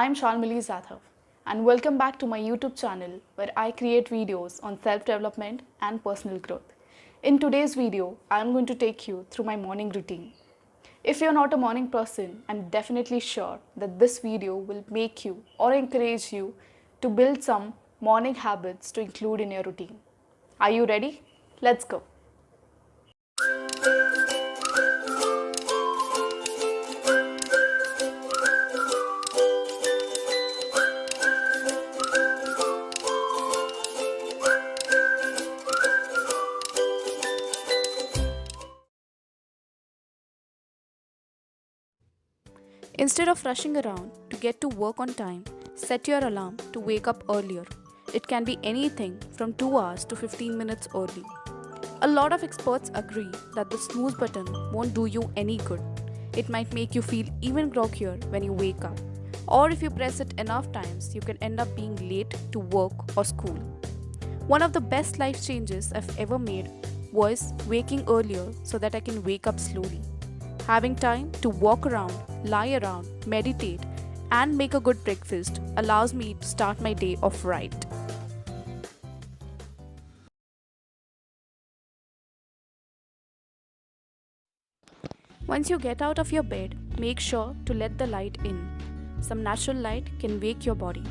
I'm Shalmali Zadhav and welcome back to my YouTube channel where I create videos on self-development and personal growth. In today's video, I'm going to take you through my morning routine. If you're not a morning person, I'm definitely sure that this video will make you or encourage you to build some morning habits to include in your routine. Are you ready? Let's go. Instead of rushing around to get to work on time, set your alarm to wake up earlier. It can be anything from 2 hours to 15 minutes early. A lot of experts agree that the snooze button won't do you any good. It might make you feel even groggier when you wake up. Or if you press it enough times, you can end up being late to work or school. One of the best life changes I've ever made was waking earlier so that I can wake up slowly. Having time to walk around, lie around, meditate, and make a good breakfast allows me to start my day off right. Once you get out of your bed, make sure to let the light in. Some natural light can wake your body.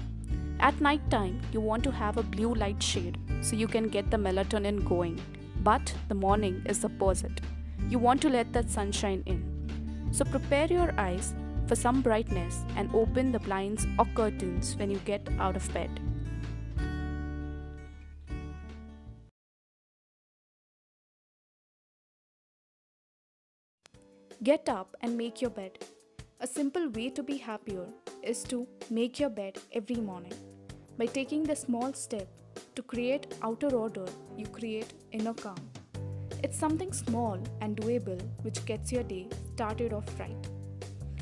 At night time, you want to have a blue light shade so you can get the melatonin going. But the morning is the opposite. You want to let that sunshine in. So prepare your eyes for some brightness and open the blinds or curtains when you get out of bed. Get up and make your bed. A simple way to be happier is to make your bed every morning. By taking the small step to create outer order, you create inner calm. It's something small and doable which gets your day started off right.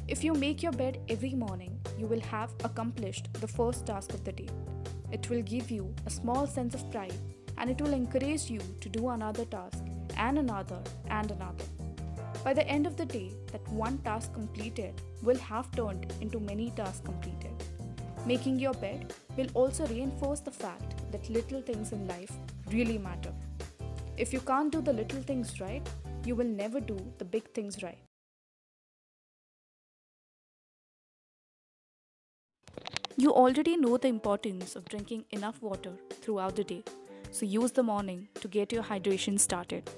If you make your bed every morning, you will have accomplished the first task of the day. It will give you a small sense of pride and it will encourage you to do another task and another and another. By the end of the day, that one task completed will have turned into many tasks completed. Making your bed will also reinforce the fact that little things in life really matter. If you can't do the little things right, you will never do the big things right. You already know the importance of drinking enough water throughout the day, so use the morning to get your hydration started.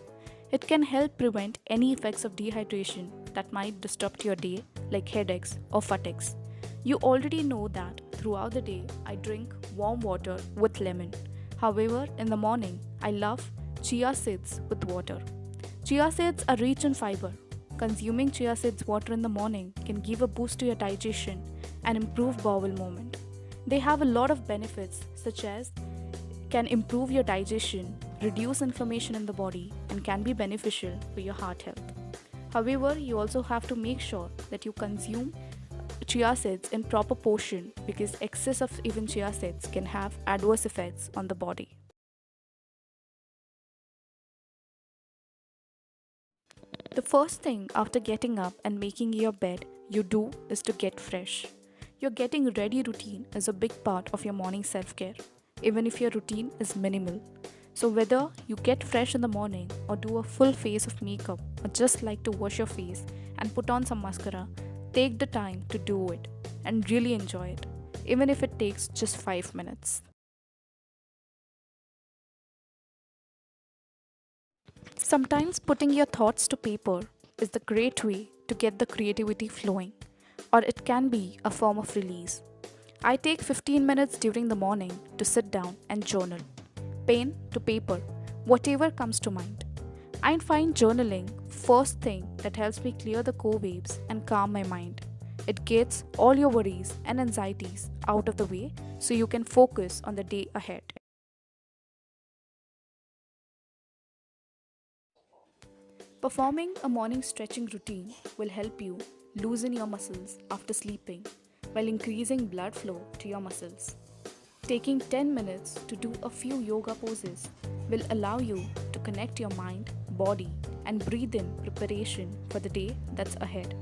It can help prevent any effects of dehydration that might disrupt your day, like headaches or fatigues. You already know that throughout the day I drink warm water with lemon. However, in the morning, I love chia seeds with water. Chia seeds are rich in fiber. Consuming chia seeds water in the morning can give a boost to your digestion and improve bowel movement. They have a lot of benefits such as can improve your digestion, reduce inflammation in the body, and can be beneficial for your heart health. However, you also have to make sure that you consume chia seeds in proper portion because excess of even chia seeds can have adverse effects on the body. The first thing after getting up and making your bed you do is to get fresh. Your getting ready routine is a big part of your morning self-care, even if your routine is minimal. So whether you get fresh in the morning or do a full face of makeup or just like to wash your face and put on some mascara, take the time to do it and really enjoy it, even if it takes just 5 minutes. Sometimes putting your thoughts to paper is the great way to get the creativity flowing, or it can be a form of release. I take 15 minutes during the morning to sit down and journal. Pen to paper, whatever comes to mind. I find journaling first thing that helps me clear the cobwebs and calm my mind. It gets all your worries and anxieties out of the way so you can focus on the day ahead. Performing a morning stretching routine will help you loosen your muscles after sleeping while increasing blood flow to your muscles. Taking 10 minutes to do a few yoga poses will allow you to connect your mind, body, and breathe in preparation for the day that's ahead.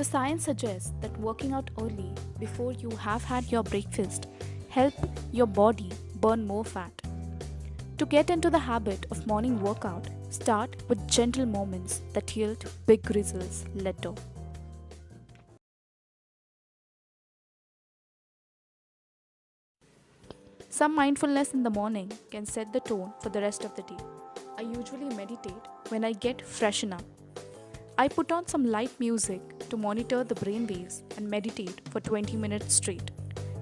The science suggests that working out early before you have had your breakfast help your body burn more fat. To get into the habit of morning workout, start with gentle moments that yield big results later. Some mindfulness in the morning can set the tone for the rest of the day. I usually meditate when I get freshen up. I put on some light music to monitor the brain waves and meditate for 20 minutes straight.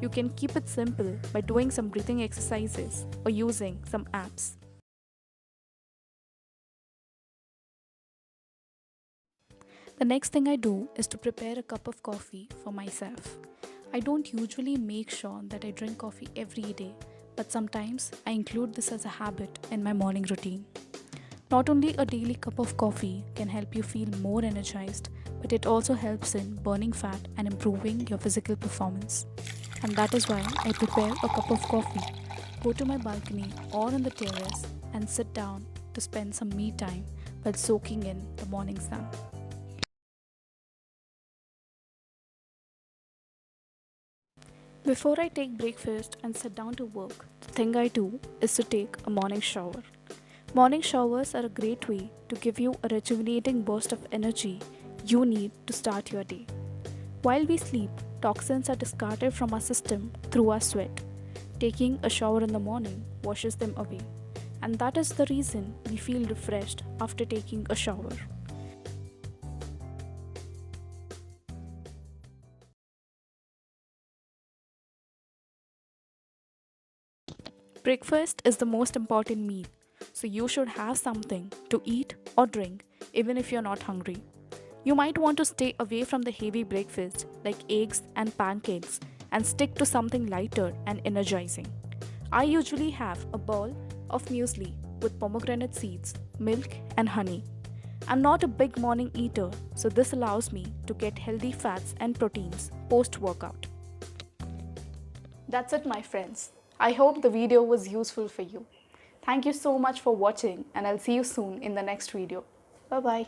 You can keep it simple by doing some breathing exercises or using some apps. The next thing I do is to prepare a cup of coffee for myself. I don't usually make sure that I drink coffee every day, but sometimes I include this as a habit in my morning routine. Not only a daily cup of coffee can help you feel more energized, but it also helps in burning fat and improving your physical performance. And that is why I prepare a cup of coffee, go to my balcony or on the terrace, and sit down to spend some me time while soaking in the morning sun. Before I take breakfast and sit down to work, the thing I do is to take a morning shower. Morning showers are a great way to give you a rejuvenating burst of energy you need to start your day. While we sleep, toxins are discarded from our system through our sweat. Taking a shower in the morning washes them away, and that is the reason we feel refreshed after taking a shower. Breakfast is the most important meal, so you should have something to eat or drink even if you're not hungry. You might want to stay away from the heavy breakfast like eggs and pancakes and stick to something lighter and energizing. I usually have a bowl of muesli with pomegranate seeds, milk, and honey. I'm not a big morning eater, so this allows me to get healthy fats and proteins post workout. That's it, my friends. I hope the video was useful for you. Thank you so much for watching, and I'll see you soon in the next video. Bye bye.